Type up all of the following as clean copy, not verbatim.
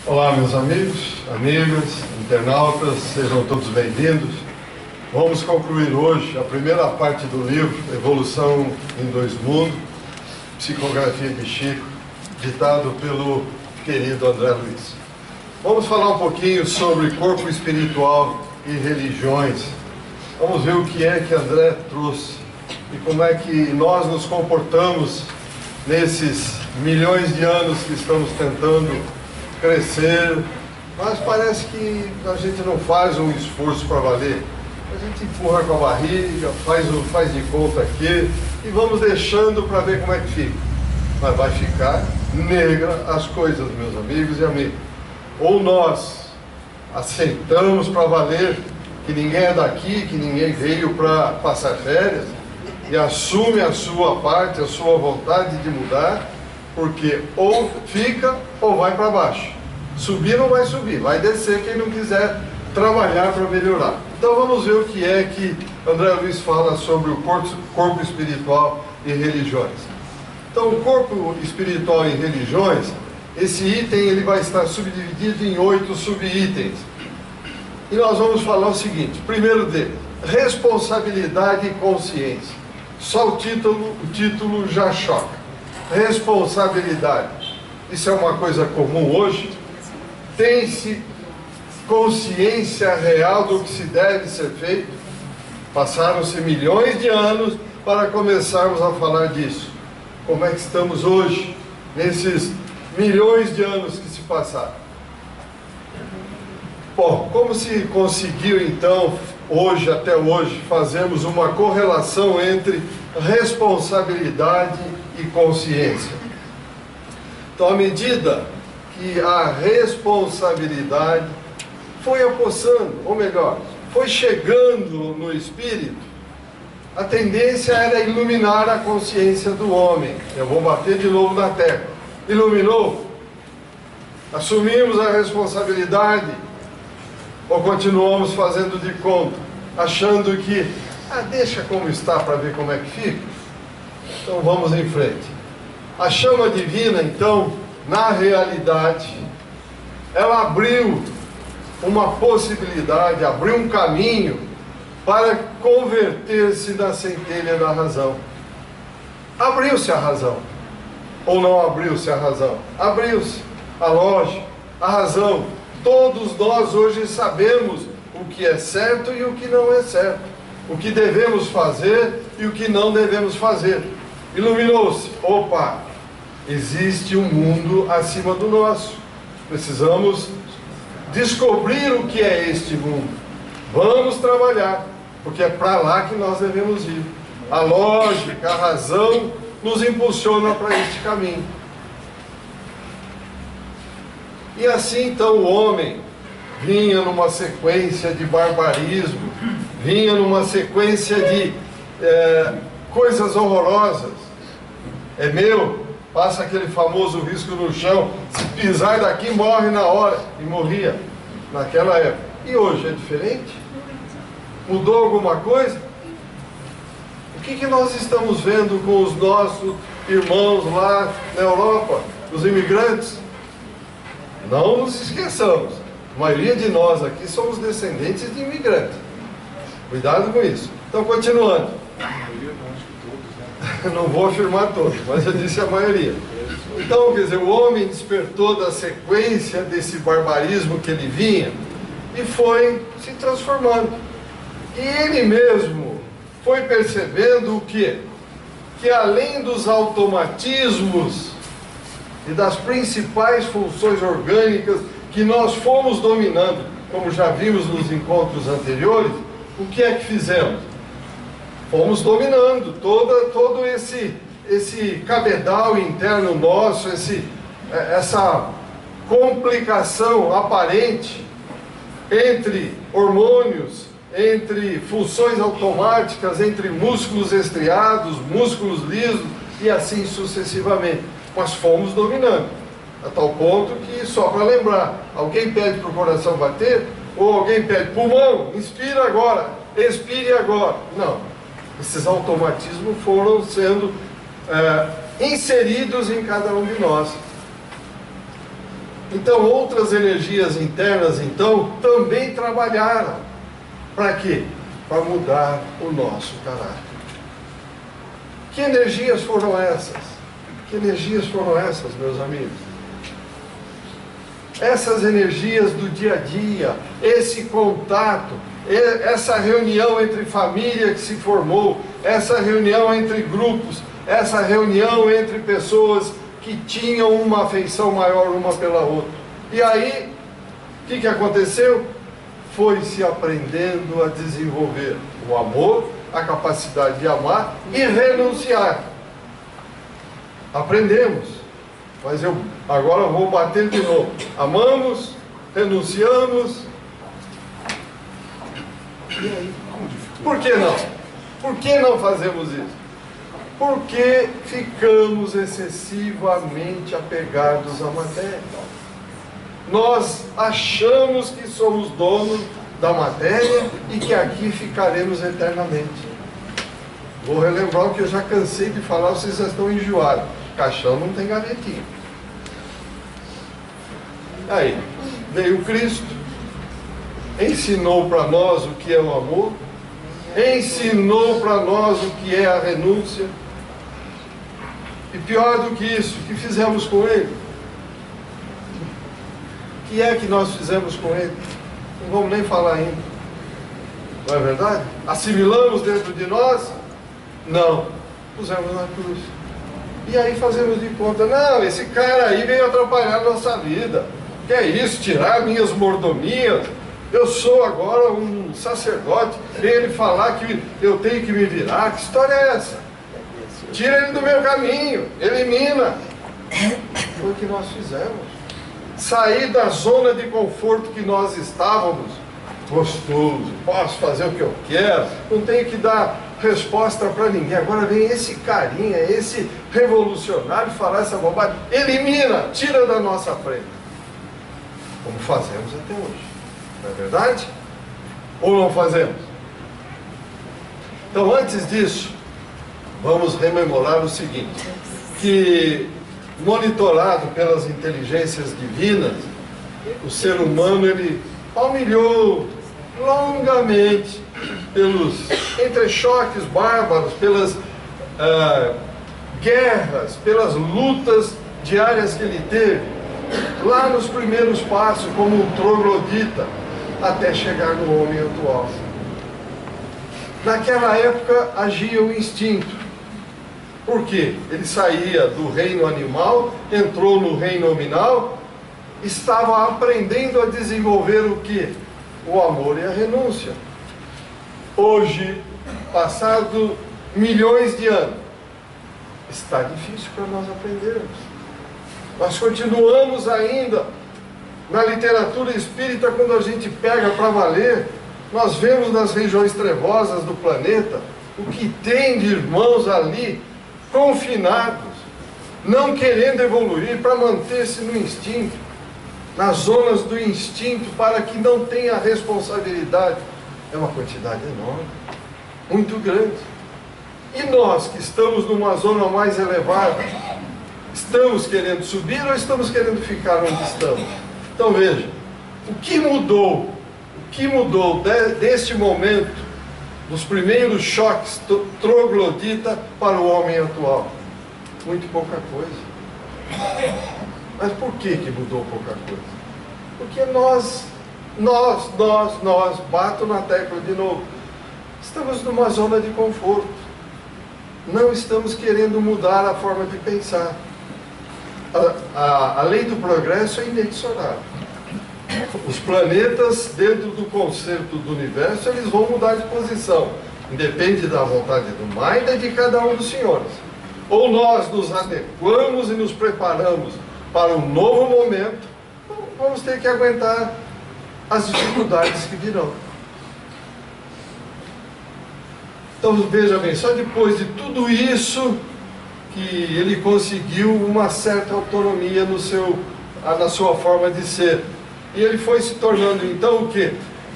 Olá, meus amigos, amigas, internautas, sejam todos bem-vindos. Vamos concluir hoje a primeira parte do livro Evolução em Dois Mundos, Psicografia de Chico, ditado pelo querido André Luiz. Vamos falar um pouquinho sobre corpo espiritual e religiões. Vamos ver o que é que André trouxe e como é que nós nos comportamos nesses milhões de anos que estamos tentando crescer, mas parece que a gente não faz um esforço para valer. A gente empurra com a barriga, faz de conta aqui e vamos deixando para ver como é que fica. Mas vai ficar negra as coisas, meus amigos e amigas. Ou nós aceitamos para valer que ninguém é daqui, que ninguém veio para passar férias e assume a sua parte, a sua vontade de mudar, porque ou fica ou vai para baixo. Subir não vai subir, vai descer quem não quiser trabalhar para melhorar. Então vamos ver o que é que André Luiz fala sobre o corpo espiritual e religiões. Então o corpo espiritual e religiões, esse item ele vai estar subdividido em 8 subitens. E nós vamos falar o seguinte: primeiro dele, responsabilidade e consciência. Só o título já choca. Responsabilidade. Isso é uma coisa comum hoje. Tem-se consciência real do que se deve ser feito. Passaram-se milhões de anos para começarmos a falar disso. Como é que estamos hoje, nesses milhões de anos que se passaram? Bom, como se conseguiu então, hoje, até hoje, fazermos uma correlação entre responsabilidade e consciência? Então, à medida que a responsabilidade foi apossando, ou melhor, foi chegando no espírito, a tendência era iluminar a consciência do homem. Eu vou bater de novo na tecla. Iluminou? Assumimos a responsabilidade? Ou continuamos fazendo de conta, achando que, deixa como está para ver como é que fica? Então vamos em frente. A chama divina, então, na realidade, ela abriu uma possibilidade, abriu um caminho para converter-se na centelha da razão. Abriu-se a razão. Ou não abriu-se a razão? Abriu-se a lógica, a razão. Todos nós hoje sabemos o que é certo e o que não é certo. O que devemos fazer e o que não devemos fazer. Iluminou-se. Opa! Existe um mundo acima do nosso. Precisamos descobrir o que é este mundo. Vamos trabalhar, porque é para lá que nós devemos ir. A lógica, a razão nos impulsiona para este caminho. E assim então o homem vinha numa sequência de barbarismo, vinha numa sequência de coisas horrorosas. É meu, passa aquele famoso risco no chão, se pisar daqui morre na hora, e morria naquela época. E hoje é diferente? Mudou alguma coisa? O que nós estamos vendo com os nossos irmãos lá na Europa, os imigrantes? Não nos esqueçamos, a maioria de nós aqui somos descendentes de imigrantes. Cuidado com isso. Então, continuando. Não vou afirmar todos, mas eu disse a maioria. Então, quer dizer, o homem despertou da sequência desse barbarismo que ele vinha e foi se transformando. E ele mesmo foi percebendo o quê? Que além dos automatismos e das principais funções orgânicas que nós fomos dominando, como já vimos nos encontros anteriores, o que é que fizemos? Fomos dominando todo esse cabedal interno nosso, essa complicação aparente entre hormônios, entre funções automáticas, entre músculos estriados, músculos lisos e assim sucessivamente. Mas fomos dominando, a tal ponto que, só para lembrar, alguém pede para o coração bater, ou alguém pede pulmão, inspira agora, expire agora. Não, esses automatismos foram sendo inseridos em cada um de nós. Então outras energias internas, então, também trabalharam. Para quê? Para mudar o nosso caráter. Que energias foram essas? Que energias foram essas, meus amigos? Essas energias do dia a dia, esse contato, essa reunião entre família que se formou, essa reunião entre grupos, essa reunião entre pessoas que tinham uma afeição maior uma pela outra. E aí, o que aconteceu? Foi se aprendendo a desenvolver o amor, a capacidade de amar e renunciar. Aprendemos, mas eu agora vou bater de novo. Amamos, renunciamos. E aí? Por que não? Por que não fazemos isso? Porque ficamos excessivamente apegados à matéria. Nós achamos que somos donos da matéria e que aqui ficaremos eternamente. Vou relembrar o que eu já cansei de falar, vocês já estão enjoados. Caixão não tem gavetinha. Aí, veio Cristo, ensinou para nós o que é o amor, ensinou para nós o que é a renúncia, e pior do que isso, o que fizemos com Ele? O que é que nós fizemos com Ele? Não vamos nem falar ainda. Não é verdade? Assimilamos dentro de nós? Não. Pusemos na cruz. E aí fazemos de conta, não, esse cara aí veio atrapalhar a nossa vida. Que é isso, tirar minhas mordomias? Eu sou agora um sacerdote, vem ele falar que eu tenho que me virar. Que história é essa? Tira ele do meu caminho, elimina. Foi o que nós fizemos. Sair da zona de conforto que nós estávamos. Gostoso, posso fazer o que eu quero, não tenho que dar resposta para ninguém. Agora vem esse carinha, esse revolucionário falar essa bobagem. Elimina, tira da nossa frente. Como fazemos até hoje. Não é verdade? Ou não fazemos? Então, antes disso, vamos rememorar o seguinte, que monitorado pelas inteligências divinas, o ser humano, ele palmilhou longamente pelos entrechoques bárbaros, pelas guerras, pelas lutas diárias que ele teve, lá nos primeiros passos, como um troglodita, até chegar no homem atual. Naquela época agia o instinto. Por quê? Ele saía do reino animal, entrou no reino nominal, estava aprendendo a desenvolver o quê? O amor e a renúncia. Hoje, passado milhões de anos, está difícil para nós aprendermos. Nós continuamos ainda na literatura espírita, quando a gente pega para valer, nós vemos nas regiões trevosas do planeta o que tem de irmãos ali confinados, não querendo evoluir, para manter-se no instinto, nas zonas do instinto, para que não tenha responsabilidade. É uma quantidade enorme, muito grande. E nós que estamos numa zona mais elevada, estamos querendo subir ou estamos querendo ficar onde estamos? Então veja, o que mudou deste momento, dos primeiros choques troglodita para o homem atual? Muito pouca coisa. Mas por que mudou pouca coisa? Porque nós, bato na tecla de novo, estamos numa zona de conforto. Não estamos querendo mudar a forma de pensar. A lei do progresso é inexorável. Os planetas, dentro do conceito do universo, eles vão mudar de posição. Depende da vontade do Maida e de cada um dos senhores. Ou nós nos adequamos e nos preparamos para um novo momento, ou vamos ter que aguentar as dificuldades que virão. Então veja bem, só depois de tudo isso que ele conseguiu uma certa autonomia na sua forma de ser. E ele foi se tornando então o quê?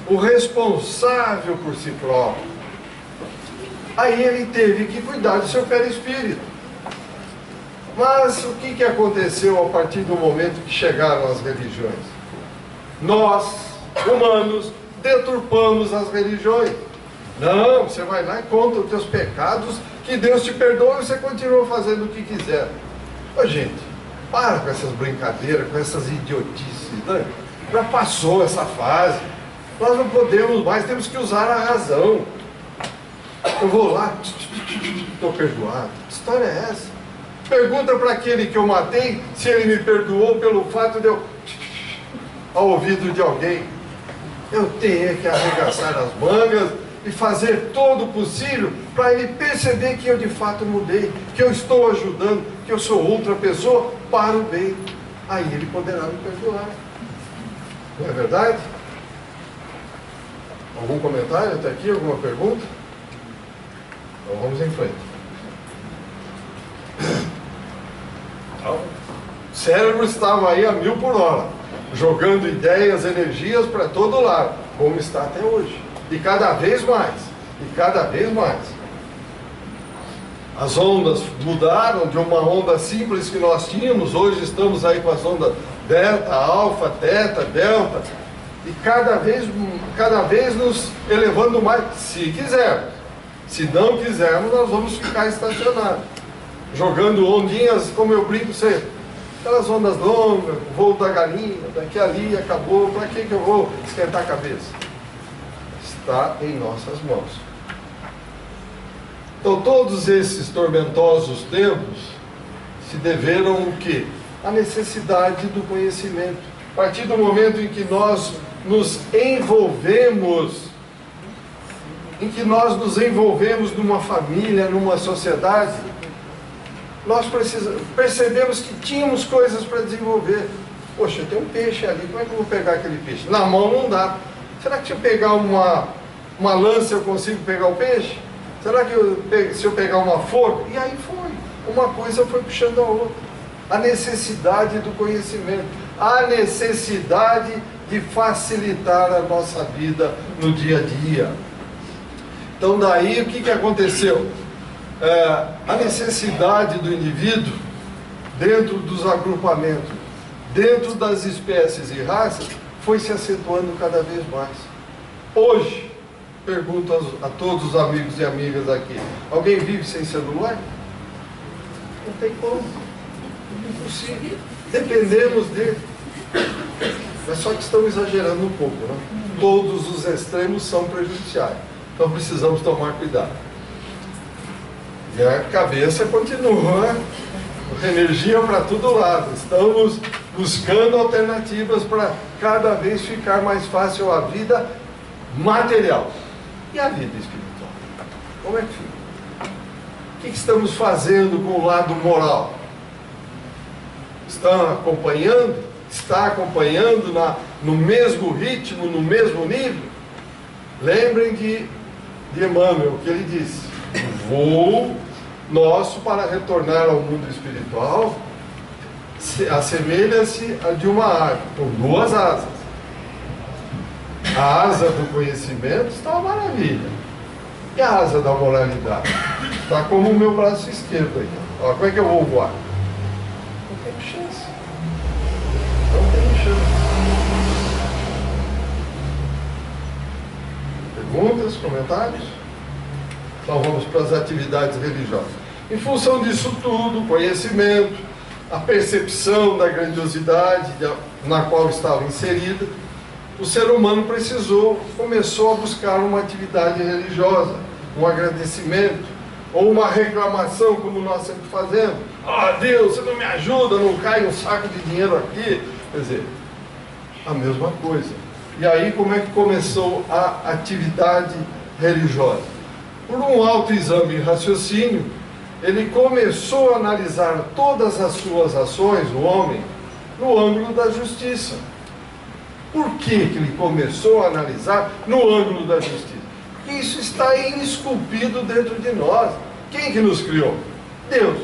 O responsável por si próprio. Aí ele teve que cuidar do seu perispírito. Mas o que aconteceu a partir do momento que chegaram as religiões? Nós, humanos, deturpamos as religiões. Não, você vai lá e conta os teus pecados, que Deus te perdoa e você continua fazendo o que quiser. Ô gente, para com essas brincadeiras, com essas idiotices, né? Já passou essa fase. Nós não podemos mais, temos que usar a razão. Eu vou lá, estou perdoado. Que história é essa? Pergunta para aquele que eu matei se ele me perdoou pelo fato de eu, ao ouvido de alguém, eu tenho que arregaçar as mangas e fazer todo o possível para ele perceber que eu de fato mudei, que eu estou ajudando, que eu sou outra pessoa para o bem. Aí ele poderá me perdoar. Não é verdade? Algum comentário até aqui? Alguma pergunta? Então vamos em frente. Então, o cérebro estava aí a 1000 por hora, jogando ideias, energias para todo lado, como está até hoje. E cada vez mais, e cada vez mais. As ondas mudaram de uma onda simples que nós tínhamos, hoje estamos aí com as ondas delta, alfa, teta, delta, e cada vez nos elevando mais, se quisermos. Se não quisermos, nós vamos ficar estacionados, jogando ondinhas, como eu brinco sempre, aquelas ondas longas, voo da galinha, daqui ali, acabou, para que eu vou esquentar a cabeça? Está em nossas mãos. Então todos esses tormentosos tempos se deveram o quê? A necessidade do conhecimento. A partir do momento em que nós nos envolvemos, numa família, numa sociedade, nós percebemos que tínhamos coisas para desenvolver. Poxa, tem um peixe ali, como é que eu vou pegar aquele peixe? Na mão não dá. Será que se eu pegar uma lança eu consigo pegar o peixe? Será que se eu pegar uma forca? E aí foi. Uma coisa foi puxando a outra. A necessidade do conhecimento. A necessidade de facilitar a nossa vida no dia a dia. Então daí o que aconteceu? A necessidade do indivíduo, dentro dos agrupamentos, dentro das espécies e raças, foi se acentuando cada vez mais. Hoje, pergunto a todos os amigos e amigas aqui, alguém vive sem celular? Não tem como. Impossível. Dependemos dele. Mas só que estão exagerando um pouco, né? Todos os extremos são prejudiciais. Então precisamos tomar cuidado. E a cabeça continua, energia para todo lado. Estamos buscando alternativas para cada vez ficar mais fácil a vida material. E a vida espiritual? Como é que fica? O que estamos fazendo com o lado moral? Está acompanhando no mesmo ritmo, no mesmo nível? Lembrem de Emmanuel, o que ele disse: o voo nosso para retornar ao mundo espiritual assemelha-se a de uma ave, com duas asas. A asa do conhecimento está uma maravilha. E a asa da moralidade? Está como o meu braço esquerdo aí. Ó, como é que eu vou voar? Não tem chance. Não tem chance. Perguntas, comentários? Então vamos para as atividades religiosas. Em função disso tudo, conhecimento, a percepção da grandiosidade na qual estava inserida, o ser humano começou a buscar uma atividade religiosa, um agradecimento, ou uma reclamação, como nós sempre fazemos. Ah, Deus, você não me ajuda, não cai um saco de dinheiro aqui. Quer dizer, a mesma coisa. E aí como é que começou a atividade religiosa? Por um autoexame e raciocínio, ele começou a analisar todas as suas ações, o homem, no ângulo da justiça. Por que ele começou a analisar no ângulo da justiça? Porque isso está esculpido dentro de nós. Quem que nos criou? Deus.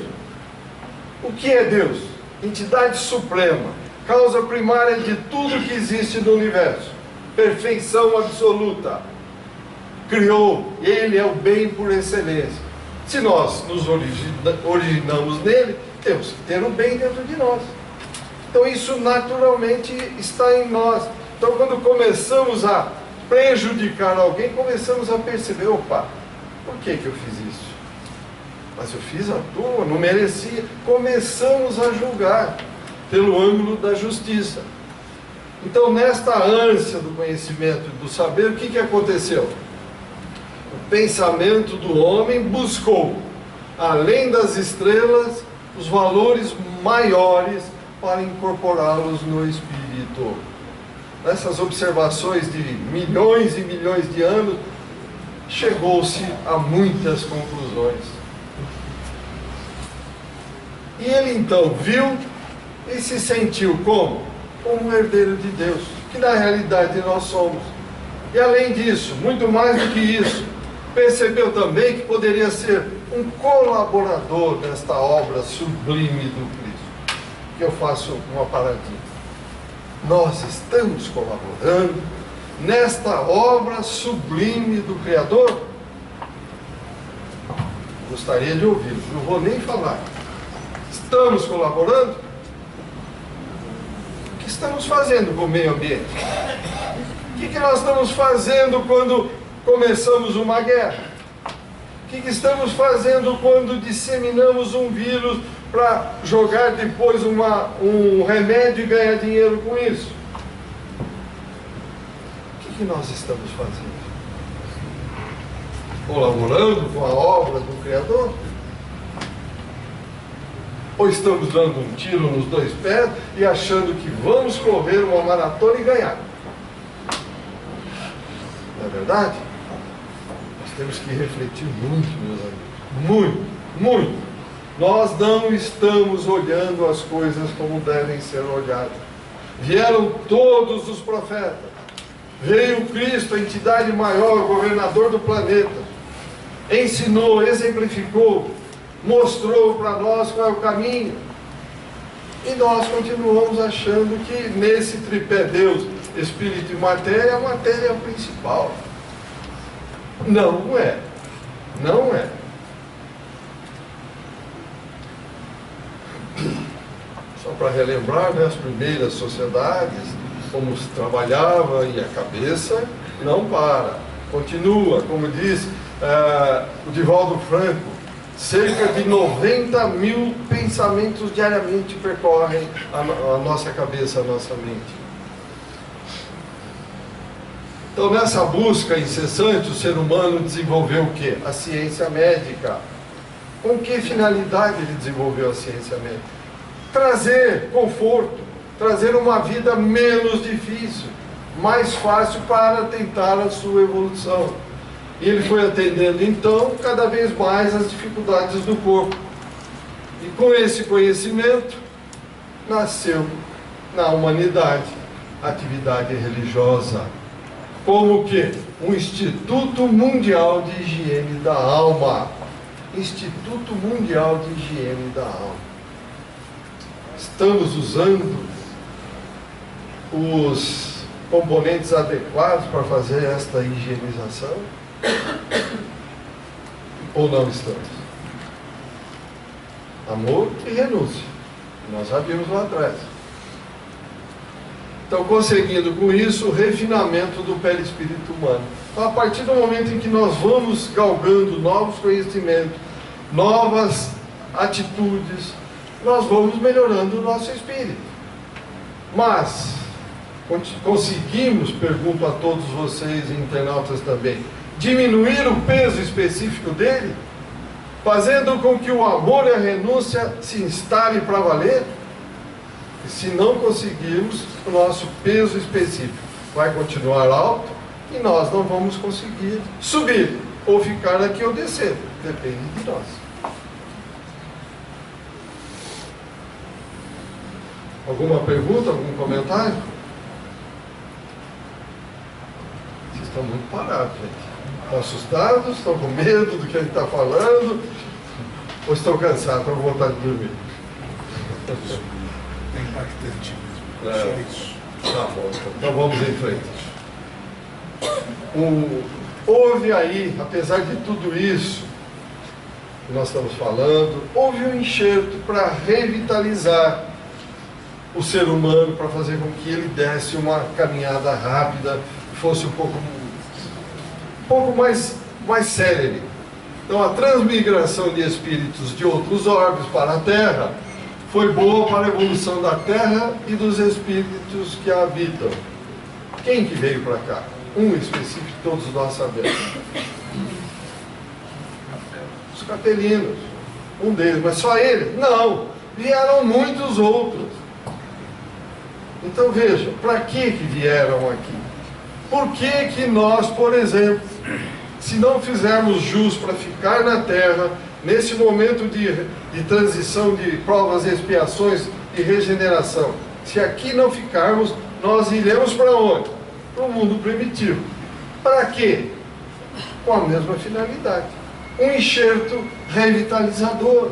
O que é Deus? Entidade suprema, causa primária de tudo que existe no universo. Perfeição absoluta. Criou, ele é o bem por excelência. Se nós nos originamos nele, temos que ter o bem dentro de nós. Então isso naturalmente está em nós. Então quando começamos a prejudicar alguém, começamos a perceber, opa, por que eu fiz isso? Mas eu fiz à toa, não merecia. Começamos a julgar pelo ângulo da justiça. Então nesta ânsia do conhecimento e do saber, o que aconteceu? O pensamento do homem buscou, além das estrelas, os valores maiores para incorporá-los no espírito. Nessas observações de milhões e milhões de anos, chegou-se a muitas conclusões. E ele então viu e se sentiu como? Como um herdeiro de Deus, que na realidade nós somos. E além disso, muito mais do que isso, percebeu também que poderia ser um colaborador desta obra sublime do Cristo. Que eu faço uma paradinha. Nós estamos colaborando nesta obra sublime do Criador? Gostaria de ouvir, não vou nem falar. Estamos colaborando? O que estamos fazendo com o meio ambiente? O que nós estamos fazendo quando começamos uma guerra? O que estamos fazendo quando disseminamos um vírus para jogar depois um remédio e ganhar dinheiro com isso? O que nós estamos fazendo? Colaborando com a obra do Criador? Ou estamos dando um tiro nos dois pés e achando que vamos correr uma maratona e ganhar? Não é verdade? Nós temos que refletir muito, meus amigos. Muito, muito. Nós não estamos olhando as coisas como devem ser olhadas. Vieram todos os profetas. Veio Cristo, a entidade maior, governador do planeta. Ensinou, exemplificou, mostrou para nós qual é o caminho. E nós continuamos achando que nesse tripé Deus, Espírito e Matéria, a matéria é a principal. Não é. Não é. Só para relembrar, né, as primeiras sociedades, como se trabalhava, e a cabeça não para. Continua, como diz o Divaldo Franco, cerca de 90 mil pensamentos diariamente percorrem a nossa cabeça, a nossa mente. Então, nessa busca incessante, o ser humano desenvolveu o quê? A ciência médica. Com que finalidade ele desenvolveu a ciência médica? Trazer conforto, trazer uma vida menos difícil, mais fácil para tentar a sua evolução. E ele foi atendendo, então, cada vez mais as dificuldades do corpo. E com esse conhecimento, nasceu na humanidade a atividade religiosa. Como que? Um Instituto Mundial de Higiene da Alma. Instituto Mundial de Higiene da Alma. Estamos usando os componentes adequados para fazer esta higienização? Ou não estamos? Amor e renúncia. Nós já vimos lá atrás. Então, conseguindo com isso o refinamento do perispírito humano. Então, a partir do momento em que nós vamos galgando novos conhecimentos, novas atitudes, nós vamos melhorando o nosso espírito. Mas conseguimos, pergunto a todos vocês, internautas também, diminuir o peso específico dele, fazendo com que o amor e a renúncia se instalem para valer? E se não conseguirmos, o nosso peso específico vai continuar alto e nós não vamos conseguir subir, ou ficar aqui ou descer, depende de nós. Alguma pergunta, algum comentário? Vocês estão muito parados, gente. Estão assustados? Estão com medo do que a gente está falando? Ou estão cansados, estão com vontade de dormir? É impactante mesmo. Só isso. Tá bom, então vamos em frente. Houve aí, apesar de tudo isso, que nós estamos falando, houve um enxerto para revitalizar o ser humano, para fazer com que ele desse uma caminhada rápida, fosse um pouco mais célere. Então a transmigração de espíritos de outros orbes para a Terra foi boa para a evolução da Terra e dos espíritos que a habitam. Quem que veio para cá? Um específico que todos nós sabemos. Os capelinos. Um deles, mas só ele? Não. Vieram muitos outros. Então veja, para que vieram aqui? Por que nós, por exemplo, se não fizermos jus para ficar na Terra, nesse momento de transição de provas e expiações e regeneração, se aqui não ficarmos, nós iremos para onde? Para o mundo primitivo. Para quê? Com a mesma finalidade. Um enxerto revitalizador.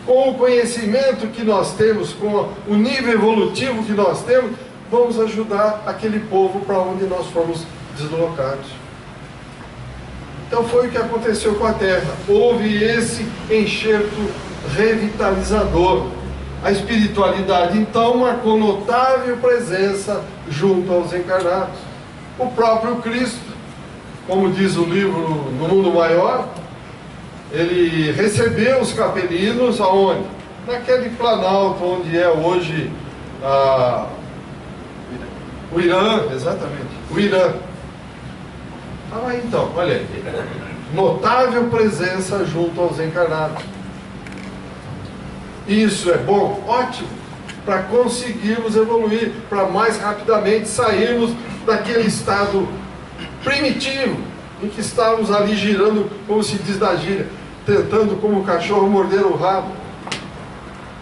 Com o conhecimento que nós temos, com o nível evolutivo que nós temos, vamos ajudar aquele povo para onde nós fomos deslocados. Então foi o que aconteceu com a Terra. Houve esse enxerto revitalizador. A espiritualidade, então, marcou notável presença junto aos encarnados. O próprio Cristo, como diz o livro No Mundo Maior, ele recebeu os capelinos aonde? Naquele planalto onde é hoje o Irã, exatamente, o Irã. Então, olha aí, notável presença junto aos encarnados. Isso é bom? Ótimo, para conseguirmos evoluir, para mais rapidamente sairmos daquele estado primitivo, em que estávamos ali girando, como se diz da gíria, tentando como o cachorro morder o rabo.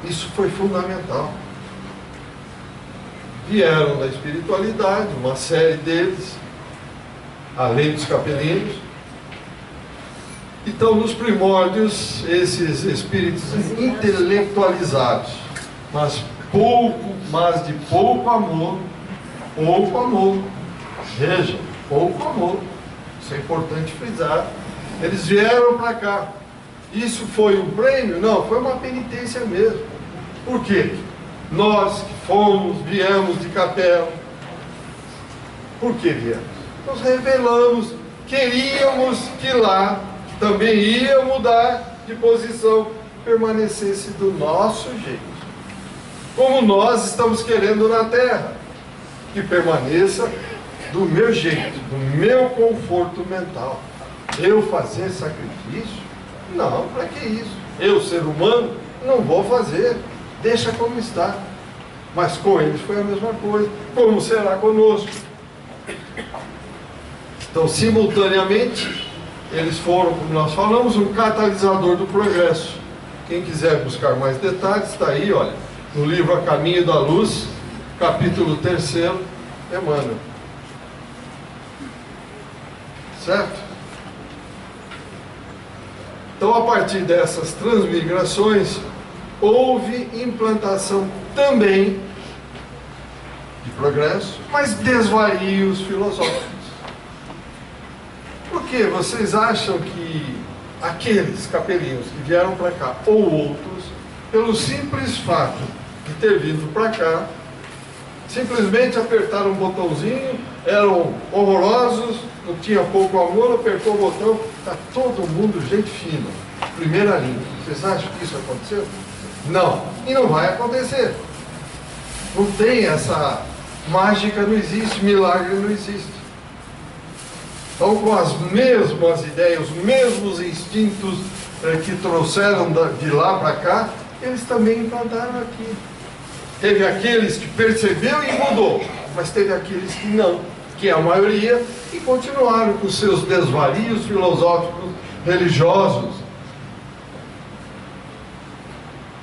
Isso foi fundamental. Vieram da espiritualidade, uma série deles, além dos capelinos. Então, nos primórdios, esses espíritos intelectualizados, mas de pouco amor, veja, pouco amor, isso é importante frisar, eles vieram para cá. Isso foi um prêmio? Não, foi uma penitência mesmo. Por quê? Nós que viemos de Capela, por que viemos? Nós revelamos, queríamos que lá também ia mudar de posição, permanecesse do nosso jeito, como nós estamos querendo na Terra, que permaneça do meu jeito, do meu conforto mental. Eu fazer sacrifício? Não, para que isso? Eu, ser humano, não vou fazer, deixa como está. Mas com eles foi a mesma coisa, como será conosco? Então, simultaneamente, eles foram, como nós falamos, um catalisador do progresso. Quem quiser buscar mais detalhes, está aí, olha, no livro A Caminho da Luz, capítulo 3, Emmanuel. Certo? Então, a partir dessas transmigrações, houve implantação também de progresso, mas desvarios filosóficos. Por que vocês acham que aqueles capelinos que vieram para cá, ou outros, pelo simples fato de ter vindo para cá, simplesmente apertaram um botãozinho, eram horrorosos, não tinha pouco amor, apertou o botão, está todo mundo gente fina, primeira linha. Vocês acham que isso aconteceu? Não, e não vai acontecer. Não tem essa mágica, não existe, milagre não existe. Então, com as mesmas ideias, os mesmos instintos que trouxeram de lá para cá, eles também implantaram aqui. Teve aqueles que percebeu e mudou, mas teve aqueles que não, que é a maioria, e continuaram com seus desvarios filosóficos, religiosos.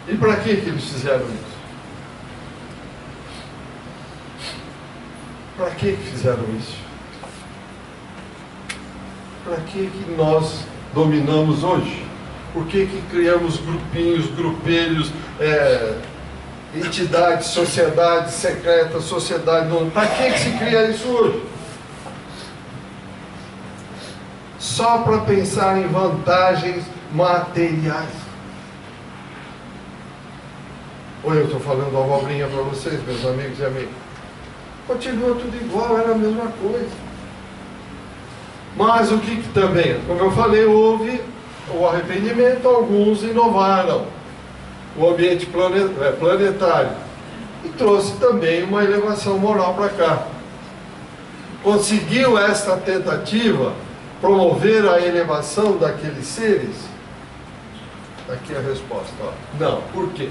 E para que eles fizeram isso? Para que fizeram isso? Para que nós dominamos hoje? Por que criamos grupinhos, grupelhos, entidades, sociedades secretas, sociedade não? Para que se cria isso hoje? Só para pensar em vantagens materiais. Ou eu estou falando abobrinha para vocês, meus amigos e amigas? Continua tudo igual, era a mesma coisa. Mas o que também, como eu falei, houve o arrependimento, alguns inovaram o ambiente planetário e trouxe também uma elevação moral para cá. Conseguiu esta tentativa promover a elevação daqueles seres? Aqui a resposta, ó. Não. Por quê?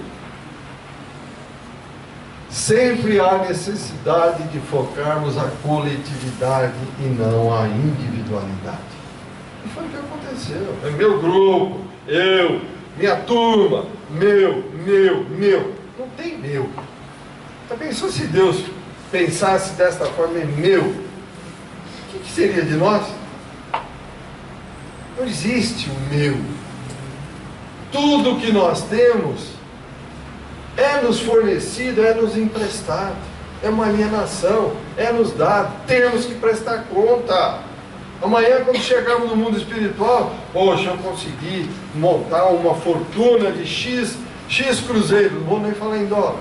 Sempre há necessidade de focarmos a coletividade e não a individualidade. E foi o que aconteceu. É meu grupo, eu, minha turma, meu. Não tem meu. Já pensou se Deus pensasse desta forma em meu? O que seria de nós? Não existe o meu. Tudo que nós temos é nos fornecido, é nos emprestado, é uma alienação, é nos dado, temos que prestar conta. Amanhã, quando chegarmos no mundo espiritual, poxa, eu consegui montar uma fortuna de X cruzeiro, não vou nem falar em dólar,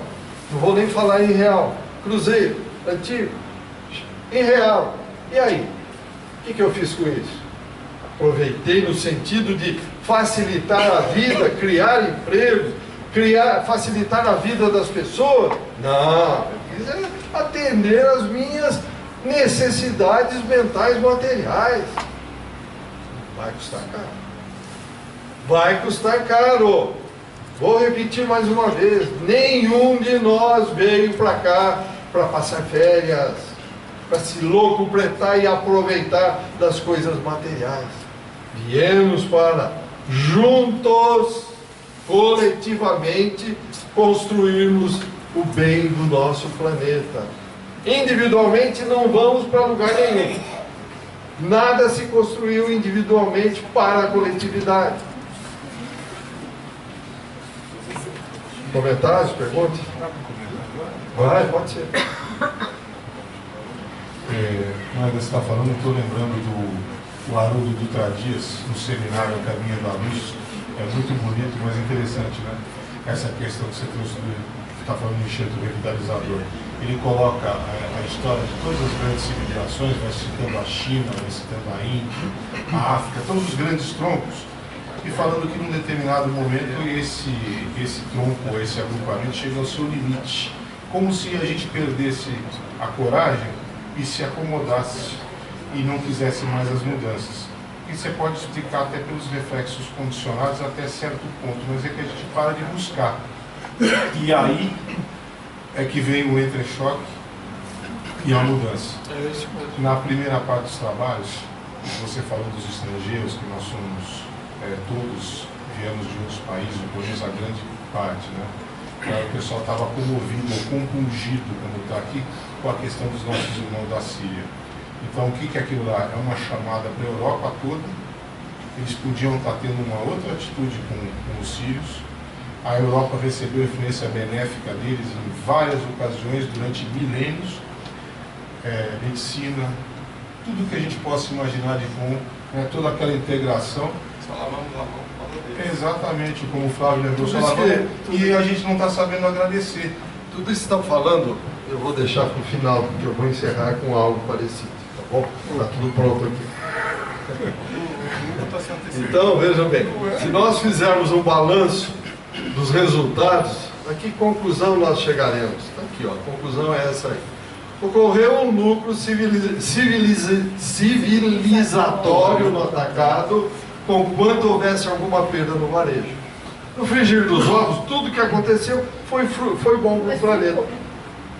não vou nem falar em real, cruzeiro, antigo, em real. E aí? O que eu fiz com isso? Aproveitei no sentido de facilitar a vida, criar empregos, facilitar a vida das pessoas? Não, eu quis atender às minhas necessidades mentais materiais. Vai custar caro. Vai custar caro. Vou repetir mais uma vez: nenhum de nós veio para cá para passar férias, para se locupletar e aproveitar das coisas materiais. Viemos para juntos, coletivamente, construirmos o bem do nosso planeta. Individualmente não vamos para lugar nenhum. Nada se construiu individualmente para a coletividade. Comentários, perguntas? Vai, pode ser. Mas você está falando, eu estou lembrando do Haroldo Dutra Dias, no seminário Caminho da Luz. É muito bonito, mas interessante, né? Essa questão que você trouxe, está falando do enxerto revitalizador. Ele coloca a história de todas as grandes civilizações, vai citando a China, vai citando a Índia, a África, todos os grandes troncos, e falando que num determinado momento esse tronco, esse agrupamento chega ao seu limite. Como se a gente perdesse a coragem e se acomodasse e não quisesse mais as mudanças. E você pode explicar até pelos reflexos condicionados até certo ponto, mas é que a gente para de buscar. E aí é que vem o entrechoque e a mudança. Na primeira parte dos trabalhos, você falou dos estrangeiros, que nós somos todos, viemos de outros países, pelo menos a grande parte, né? O pessoal estava comovido ou compungido, como está aqui, com a questão dos nossos irmãos da Síria. Então, o que é aquilo lá? É uma chamada para a Europa toda. Eles podiam estar tendo uma outra atitude com os sírios. A Europa recebeu a influência benéfica deles em várias ocasiões, durante milênios. Medicina, tudo que a gente possa imaginar de bom, toda aquela integração. Exatamente, como o Flávio lembrou, e a gente não está sabendo agradecer. Tudo isso que estão falando, eu vou deixar para o final, porque eu vou encerrar com algo parecido. Bom, está tudo pronto aqui. Então, vejam bem, se nós fizermos um balanço dos resultados, a que conclusão nós chegaremos? Está aqui, ó, a conclusão é essa aí. Ocorreu um núcleo civilizatório no atacado, conquanto houvesse alguma perda no varejo. No frigir dos ovos, tudo que aconteceu foi bom para o planeta.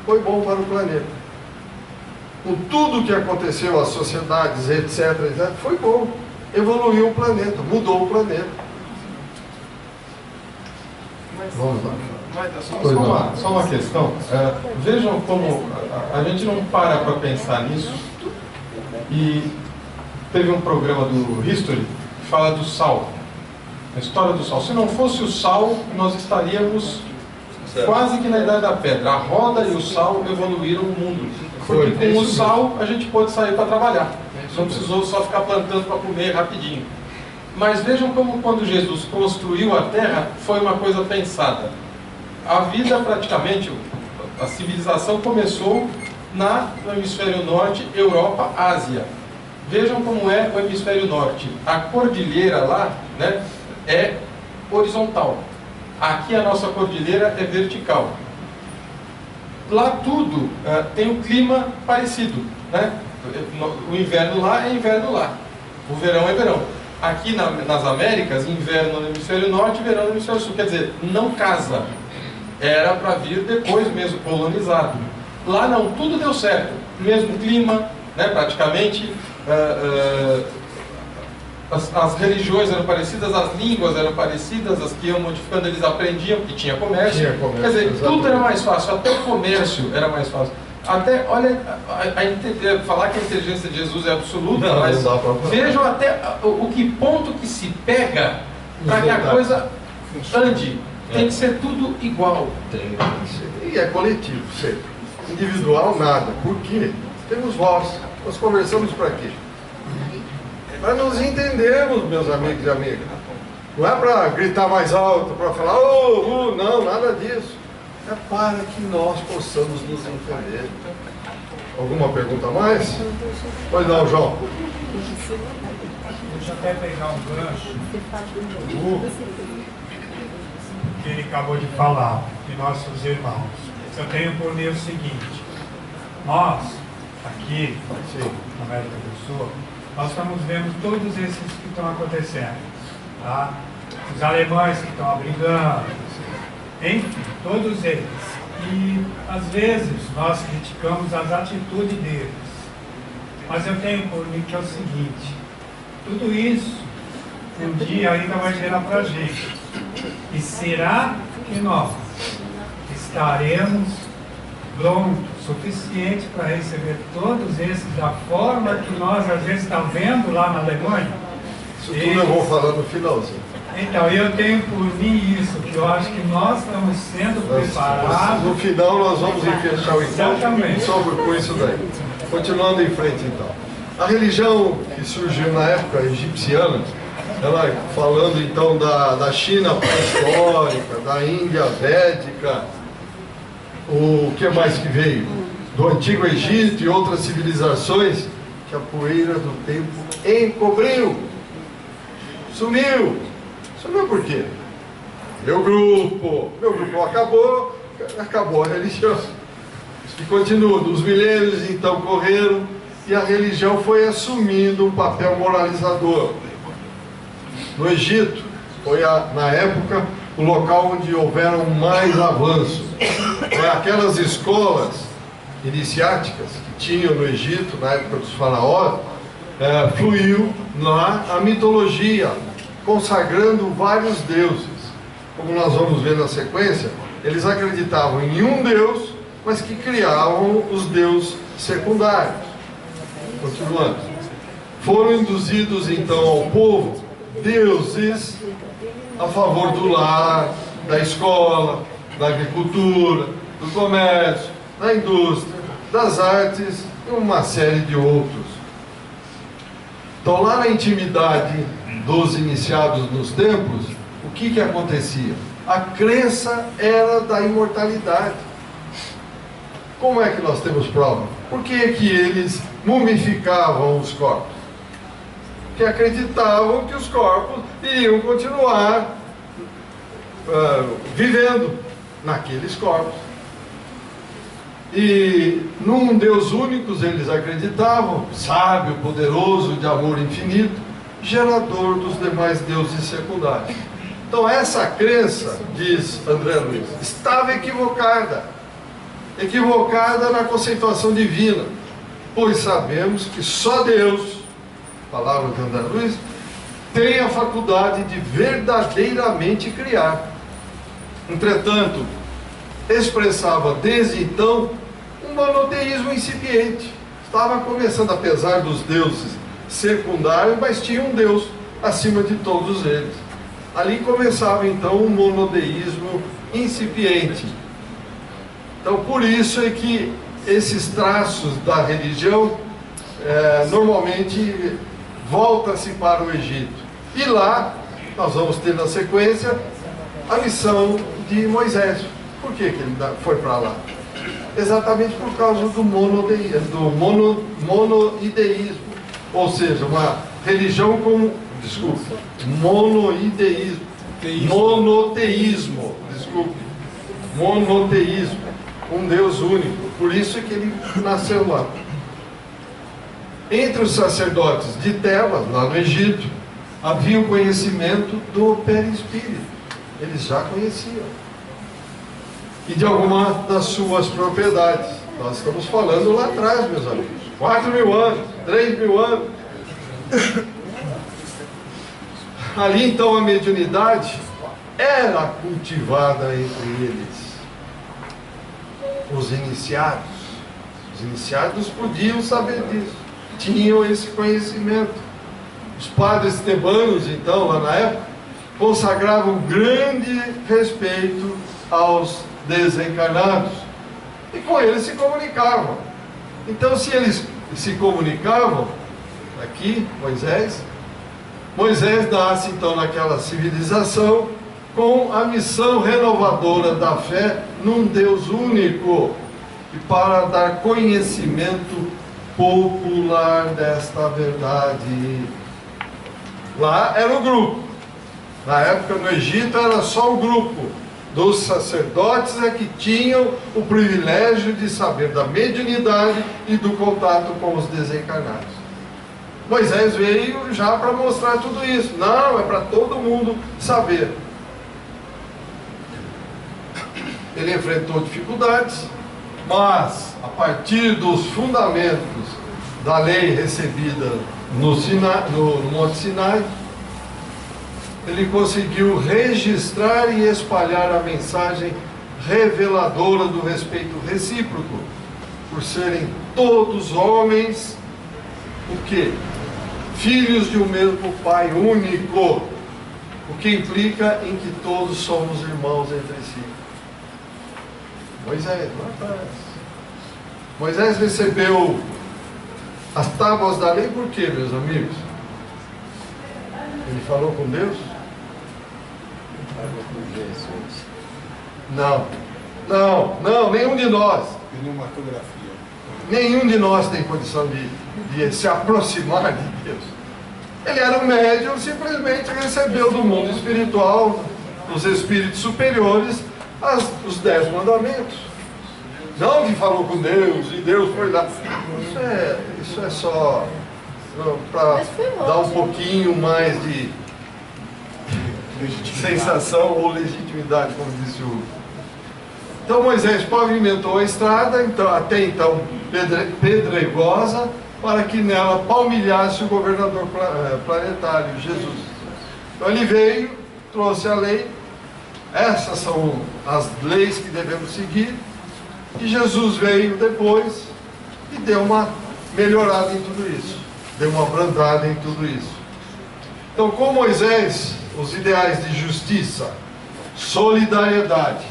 Foi bom para o planeta. Com tudo que aconteceu, as sociedades, etc., foi bom. Evoluiu o planeta, mudou o planeta. Vamos lá. Só uma questão. Vejam como a gente não para pensar nisso. E teve um programa do History que fala do sal, a história do sal. Se não fosse o sal, nós estaríamos quase que na Idade da Pedra. A roda e o sal evoluíram o mundo. Porque com o sal a gente pôde sair para trabalhar. Não precisou só ficar plantando para comer rapidinho. Mas vejam como quando Jesus construiu a Terra, foi uma coisa pensada. A vida praticamente, a civilização começou no hemisfério norte, Europa, Ásia. Vejam como é o hemisfério norte. A cordilheira lá, né, é horizontal. Aqui a nossa cordilheira é vertical. Lá tudo tem um clima parecido, né? O inverno lá é inverno lá. O verão é verão. Aqui nas Américas, inverno no hemisfério norte, verão no hemisfério sul. Quer dizer, não casa. Era para vir depois mesmo, colonizado. Lá não, tudo deu certo. Mesmo clima, né, praticamente. As religiões eram parecidas, as línguas eram parecidas, as que iam modificando eles aprendiam, que tinha comércio. Quer dizer, exatamente. Tudo era mais fácil, até o comércio era mais fácil. Até, olha, falar que a inteligência de Jesus é absoluta, não, mas vejam até o que ponto que se pega para que a coisa ande. Tem que ser tudo igual. E é coletivo, sempre. Individual, nada. Por quê? Temos voz. Nós conversamos para quê? Para nos entendermos, meus amigos e amigas. Não é para gritar mais alto, para falar, não, nada disso. É para que nós possamos nos entender. Alguma pergunta a mais? Pois não, João. Deixa eu até pegar um gancho que ele acabou de falar, de nossos irmãos. Eu tenho por mim o seguinte: nós, aqui, na América do Sul, nós estamos vendo todos esses que estão acontecendo, tá? Os alemães que estão abrigando, enfim, todos eles. E às vezes nós criticamos as atitudes deles. Mas eu tenho por mim que é o seguinte: tudo isso um dia ainda vai gerar para a gente. E será que nós estaremos prontos, suficiente para receber todos esses da forma que nós às vezes estamos vendo lá na Alemanha? Isso tudo eu vou falar no finalzinho. Então, eu tenho por mim isso, que eu acho que nós estamos sendo preparados. No final nós vamos fechar o encontro sobre isso daí. Continuando em frente então. A religião que surgiu na época egipciana, ela falando então da China pré-histórica, da Índia védica, o que mais que veio? Do Antigo Egito e outras civilizações que a poeira do tempo encobriu. Sumiu. Sumiu por quê? Meu grupo acabou a religião. E continua, os milênios então correram e a religião foi assumindo um papel moralizador. No Egito, foi na época o local onde houveram mais avanço. Aquelas escolas iniciáticas que tinham no Egito, na época dos faraós, fluiu lá a mitologia, consagrando vários deuses. Como nós vamos ver na sequência, eles acreditavam em um Deus, mas que criavam os deuses secundários. Continuando. Foram induzidos então ao povo deuses a favor do lar, da escola, da agricultura, do comércio, da indústria, das artes e uma série de outros. Então lá na intimidade dos iniciados nos templos, o que acontecia? A crença era da imortalidade. Como é que nós temos prova? Por que eles mumificavam os corpos? Porque acreditavam que os corpos iriam continuar vivendo naqueles corpos. E num Deus único eles acreditavam, sábio, poderoso, de amor infinito, gerador dos demais deuses secundários. Então essa crença, diz André Luiz, estava equivocada na conceituação divina, pois sabemos que só Deus, palavra de André Luiz, tem a faculdade de verdadeiramente criar. Entretanto, expressava desde então um monoteísmo incipiente. Estava começando, apesar dos deuses secundários, mas tinha um Deus acima de todos eles. Ali começava então um monoteísmo incipiente. Então por isso é que esses traços da religião normalmente volta-se para o Egito. E lá nós vamos ter na sequência a missão de Moisés. Por que ele foi para lá? Exatamente por causa do monoideísmo, ou seja, uma religião com, monoideísmo, monoteísmo, monoteísmo, um Deus único. Por isso que ele nasceu lá. Entre os sacerdotes de Tebas, lá no Egito, havia o conhecimento do perispírito. Eles já conheciam. E de alguma das suas propriedades. Nós estamos falando lá atrás, meus amigos. 4.000 anos, 3.000 anos. Ali então a mediunidade era cultivada entre eles. Os iniciados. Os iniciados podiam saber disso. Tinham esse conhecimento. Os padres tebanos, então, lá na época, consagravam grande respeito aos desencarnados. E com eles se comunicavam. Então, se eles se comunicavam, aqui, Moisés nasce então naquela civilização com a missão renovadora da fé num Deus único e para dar conhecimento popular desta verdade. Lá era o grupo. Na época no Egito era só o grupo dos sacerdotes é que tinham o privilégio de saber da mediunidade e do contato com os desencarnados. Moisés veio já para mostrar tudo isso. Não, é para todo mundo saber. Ele enfrentou dificuldades, mas a partir dos fundamentos da lei recebida no Monte Sinai, ele conseguiu registrar e espalhar a mensagem reveladora do respeito recíproco, por serem todos homens, o quê? Filhos de um mesmo Pai único, o que implica em que todos somos irmãos entre si. Moisés, lá atrás. Moisés recebeu as tábuas da lei por quê, meus amigos? Ele falou com Deus? Não, nenhum de nós. Nenhum de nós tem condição de se aproximar de Deus. Ele era um médium, simplesmente recebeu do mundo espiritual, dos espíritos superiores, os 10 mandamentos. Não que falou com Deus e Deus foi lá. Isso é só para dar um pouquinho mais de sensação ou legitimidade, como disse o... Então Moisés pavimentou a estrada, até então pedregosa, para que nela palmilhasse o governador planetário, Jesus. Então ele veio, trouxe a lei, essas são as leis que devemos seguir, e Jesus veio depois e deu uma melhorada em tudo isso, deu uma abrandada em tudo isso. Então, com Moisés, os ideais de justiça, solidariedade,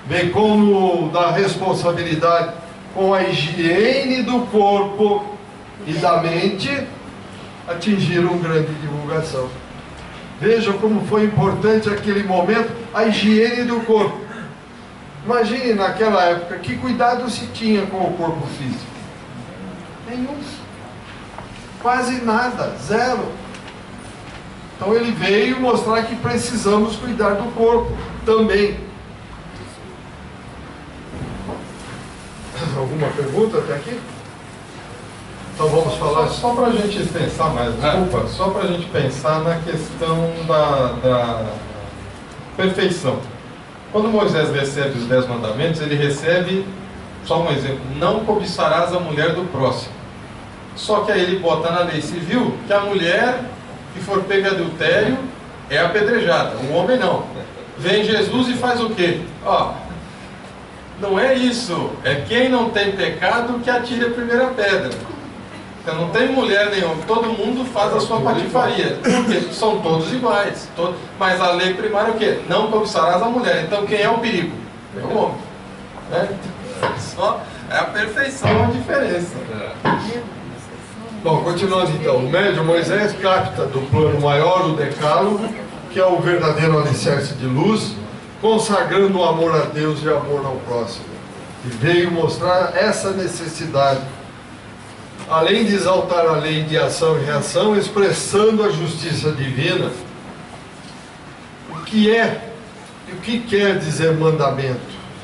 bem como da responsabilidade com a higiene do corpo e da mente, atingiram grande divulgação. Vejam como foi importante aquele momento, a higiene do corpo. Imagine naquela época, que cuidado se tinha com o corpo físico? Nenhum. Quase nada, zero. Então ele veio mostrar que precisamos cuidar do corpo também. Alguma pergunta até aqui? Então vamos falar... Só para a gente pensar mais, desculpa, só para a gente pensar na questão da perfeição. Quando Moisés recebe os 10 mandamentos, ele recebe, só um exemplo, não cobiçarás a mulher do próximo. Só que aí ele bota na lei civil que a mulher que for pega adultério é apedrejada, o homem não. Vem Jesus e faz o quê? Não é isso, é quem não tem pecado que atire a primeira pedra. Então não tem mulher nenhuma, todo mundo faz a sua patifaria, porque são todos iguais. Mas a lei primária é o quê? Não cobiçarás a mulher. Então quem é o perigo? É o homem. Só é a perfeição, a diferença. Bom, continuando então. O médium Moisés capta do plano maior o decálogo, que é o verdadeiro alicerce de luz, consagrando o amor a Deus e amor ao próximo. E veio mostrar essa necessidade, além de exaltar a lei de ação e reação, expressando a justiça divina. O que é e o que quer dizer mandamento?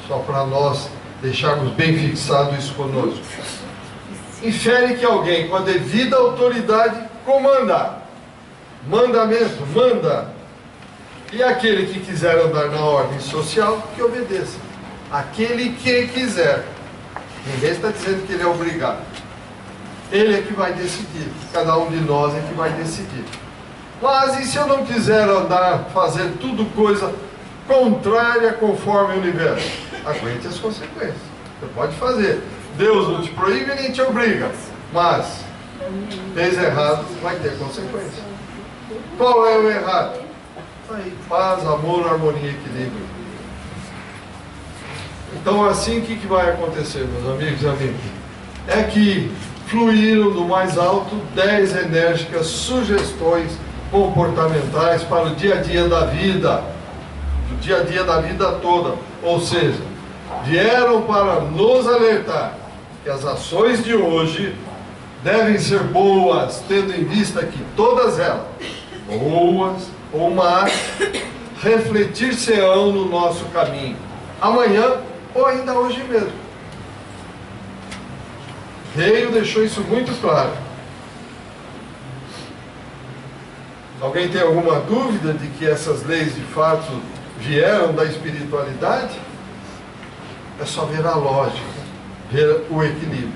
Só para nós deixarmos bem fixado isso conosco. Infere que alguém com a devida autoridade comanda. Mandamento, manda. E aquele que quiser andar na ordem social, que obedeça. Aquele que quiser. Ninguém está dizendo que ele é obrigado. Ele é que vai decidir. Cada um de nós é que vai decidir. Mas e se eu não quiser andar, fazer tudo coisa contrária conforme o universo? Aguente as consequências. Você pode fazer. Deus não te proíbe nem te obriga. Mas fez errado, vai ter consequência. Qual é o errado? Aí, paz, amor, harmonia e equilíbrio. Então assim, o que vai acontecer, meus amigos e amigas? É que fluíram do mais alto 10 enérgicas sugestões comportamentais para o dia a dia da vida, do dia a dia da vida toda. Ou seja, vieram para nos alertar que as ações de hoje devem ser boas, tendo em vista que todas elas, boas ou más, refletir-se-ão no nosso caminho, amanhã ou ainda hoje mesmo. Veio, deixou isso muito claro. Alguém tem alguma dúvida de que essas leis de fato vieram da espiritualidade? É só ver a lógica, ver o equilíbrio.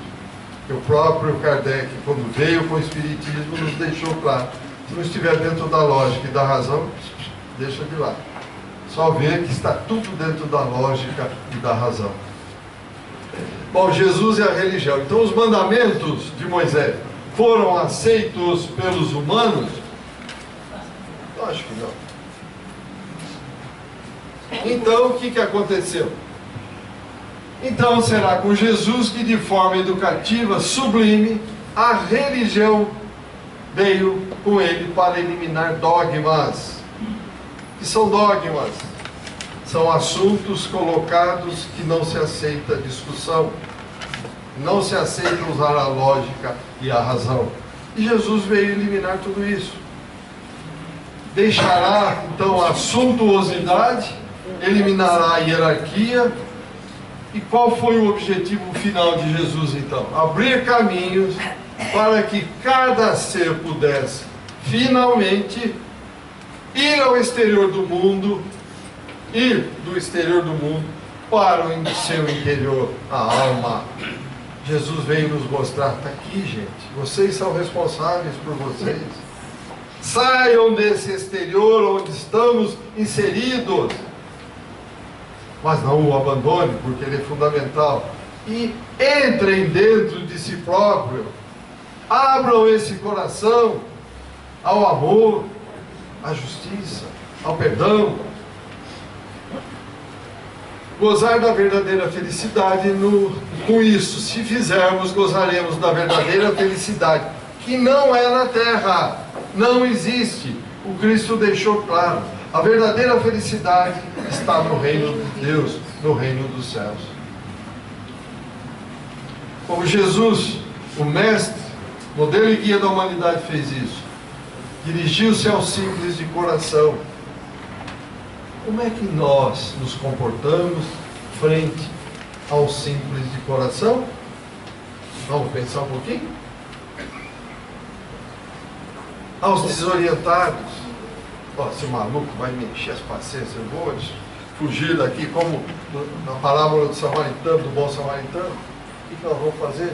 Que o próprio Kardec, quando veio com o Espiritismo, nos deixou claro. Se não estiver dentro da lógica e da razão, deixa de lado. Só ver que está tudo dentro da lógica e da razão. Bom, Jesus é a religião. Então os mandamentos de Moisés foram aceitos pelos humanos? Acho que não. Então o que aconteceu? Então será com Jesus que, de forma educativa, sublime, a religião veio com ele para eliminar dogmas. Que são dogmas? São assuntos colocados que não se aceita discussão, não se aceita usar a lógica e a razão. E Jesus veio eliminar tudo isso. Deixará então a suntuosidade, eliminará a hierarquia. E qual foi o objetivo final de Jesus então? Abrir caminhos para que cada ser pudesse finalmente ir ao exterior do mundo, ir do exterior do mundo para o seu interior, a alma. Jesus veio nos mostrar, está aqui, gente, vocês são responsáveis por vocês. Saiam desse exterior onde estamos inseridos, mas não o abandone, porque ele é fundamental. E entrem dentro de si próprio, abram esse coração ao amor, à justiça, ao perdão. Gozar da verdadeira felicidade com isso. Se fizermos, gozaremos da verdadeira felicidade, que não é na terra, não existe. O Cristo deixou claro. A verdadeira felicidade está no reino de Deus, no reino dos céus. Como Jesus, o mestre, modelo e guia da humanidade, fez isso. Dirigiu-se aos simples de coração. Como é que nós nos comportamos frente aos simples de coração? Vamos pensar um pouquinho? Aos desorientados. Ó, esse maluco vai me encher as paciências, eu vou fugir daqui, como na parábola do samaritano, do bom samaritano. O que nós vamos fazer?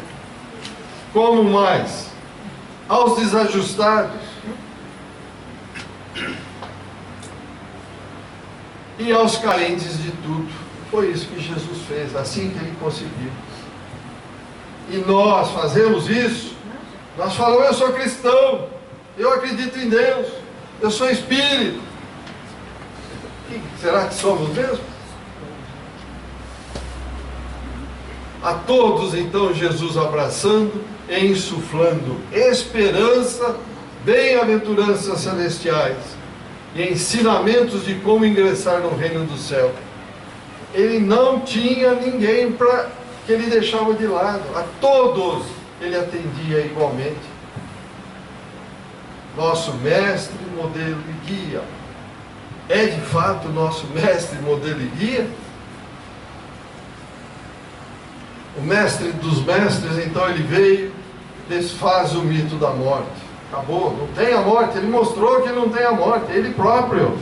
Como mais? Aos desajustados. E aos carentes de tudo. Foi isso que Jesus fez, assim que ele conseguiu. E nós fazemos isso. Nós falamos, eu sou cristão, eu acredito em Deus, eu sou espírito. Será que somos mesmo? A todos, então, Jesus abraçando e insuflando esperança, bem-aventuranças celestiais e ensinamentos de como ingressar no reino do céu. Ele não tinha ninguém que ele deixava de lado. A todos ele atendia igualmente. Nosso mestre, modelo e guia. É de fato nosso mestre, modelo e guia? O mestre dos mestres, então, ele veio, desfaz o mito da morte. Acabou, não tem a morte. Ele mostrou que não tem a morte, ele próprio.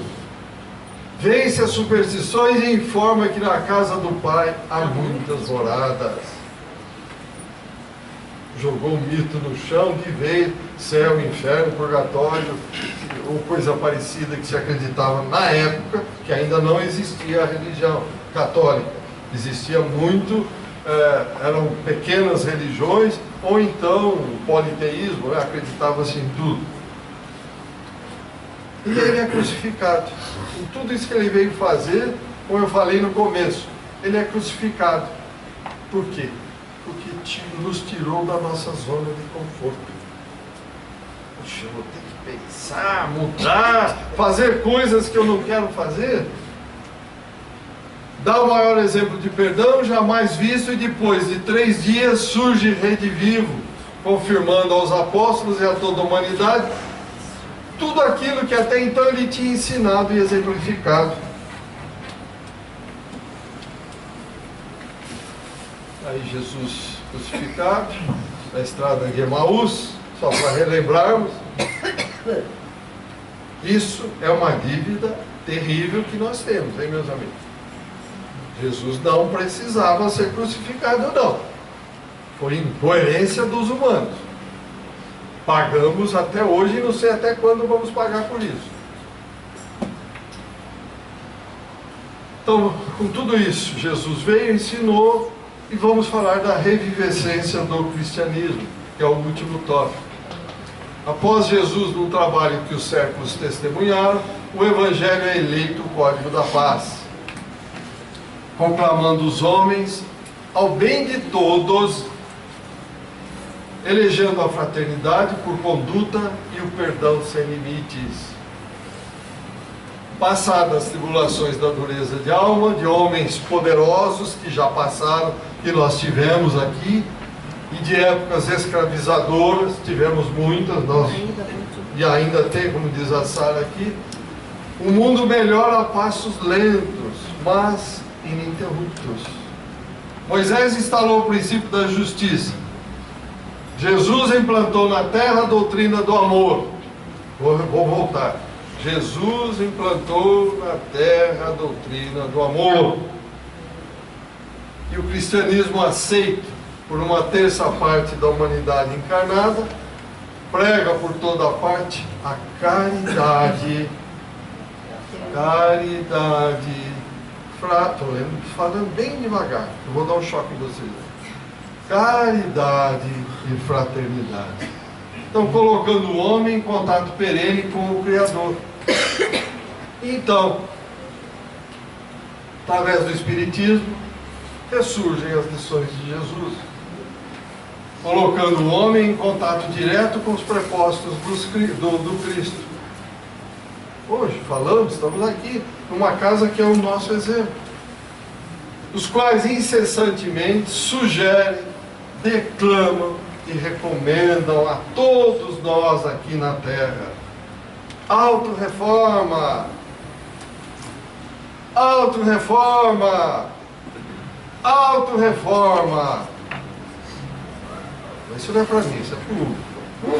Vence as superstições e informa que na casa do Pai há muitas moradas. Jogou o mito no chão de vez, céu, inferno, purgatório, ou coisa parecida que se acreditava na época, que ainda não existia a religião católica. Existia muito, eram pequenas religiões, ou então o politeísmo, né? Acreditava-se em tudo. E ele é crucificado. E tudo isso que ele veio fazer, como eu falei no começo, ele é crucificado. Por quê? Porque nos tirou da nossa zona de conforto. Poxa, eu vou ter que pensar, mudar, fazer coisas que eu não quero fazer. Dá o maior exemplo de perdão jamais visto, e depois de 3 dias surge Rede Vivo, confirmando aos apóstolos e a toda a humanidade tudo aquilo que até então ele tinha ensinado e exemplificado. Aí Jesus crucificado, na estrada de Emaús, só para relembrarmos, isso é uma dívida terrível que nós temos, hein, meus amigos? Jesus não precisava ser crucificado, não. Foi incoerência dos humanos. Pagamos até hoje e não sei até quando vamos pagar por isso. Então, com tudo isso, Jesus veio, ensinou, e vamos falar da revivescência do cristianismo, que é o último tópico. Após Jesus, num trabalho que os séculos testemunharam, o Evangelho é eleito o código da paz, conclamando os homens ao bem de todos, elegendo a fraternidade por conduta e o perdão sem limites. Passadas as tribulações da dureza de alma, de homens poderosos que já passaram, que nós tivemos aqui, e de épocas escravizadoras, tivemos muitas, e ainda tem, como diz a Sara aqui, o mundo melhora a passos lentos, mas ininterruptos. Moisés instalou o princípio da justiça. Jesus implantou na terra a doutrina do amor. Vou voltar. Jesus implantou na terra a doutrina do amor. E o cristianismo aceito por uma terça parte da humanidade encarnada, prega por toda parte a caridade. Caridade. Estou falando bem devagar, eu vou dar um choque em vocês. Caridade e fraternidade. Então, colocando o homem em contato perene com o Criador. Então, através do Espiritismo, ressurgem as lições de Jesus, colocando o homem em contato direto com os propósitos do Cristo. Hoje falamos, estamos aqui numa casa que é o nosso exemplo, os quais incessantemente sugerem, declamam e recomendam a todos nós aqui na Terra: autorreforma, autorreforma, autorreforma. Isso não é para mim, isso é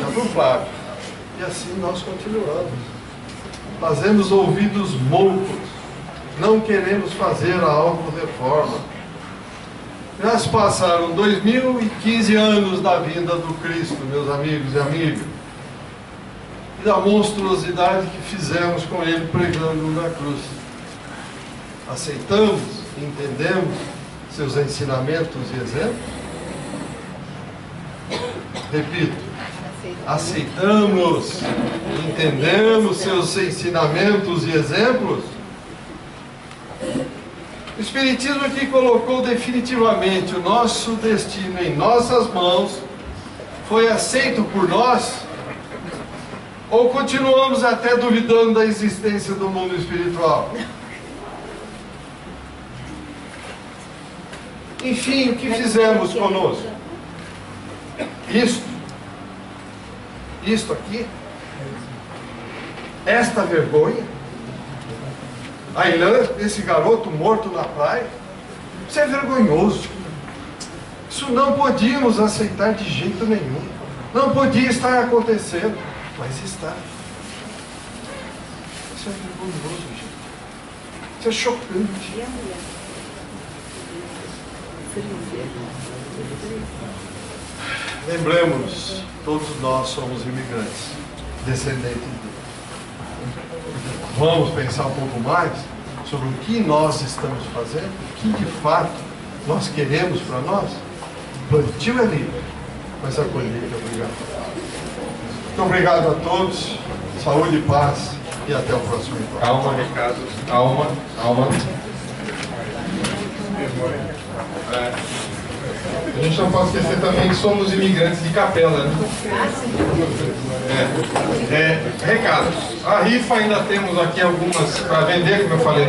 para o Flávio. E assim nós continuamos. Fazemos ouvidos moucos, não queremos fazer a autorreforma. Já se passaram 2015 anos da vinda do Cristo, meus amigos e amigas, e da monstruosidade que fizemos com Ele pregando na cruz. Aceitamos, entendemos seus ensinamentos e exemplos? Repito, aceitamos, entendemos seus ensinamentos e exemplos? Espiritismo que colocou definitivamente o nosso destino em nossas mãos, foi aceito por nós? Ou continuamos até duvidando da existência do mundo espiritual? Enfim, o que fizemos conosco? Isto aqui? Esta vergonha? Aylan, esse garoto morto na praia? Isso é vergonhoso. Isso não podíamos aceitar de jeito nenhum. Não podia estar acontecendo, mas está. Isso é vergonhoso, gente. Isso é chocante. Lembremos, todos nós somos imigrantes, descendentes de Deus. Vamos pensar um pouco mais sobre o que nós estamos fazendo, o que de fato nós queremos para nós. Plantio é livre, mas a colheita é obrigatória. Muito obrigado a todos, saúde e paz, e até o próximo encontro. Calma, recados, calma. A gente não pode esquecer também que somos imigrantes de capela, né? Recados. A rifa ainda temos aqui algumas para vender, como eu falei.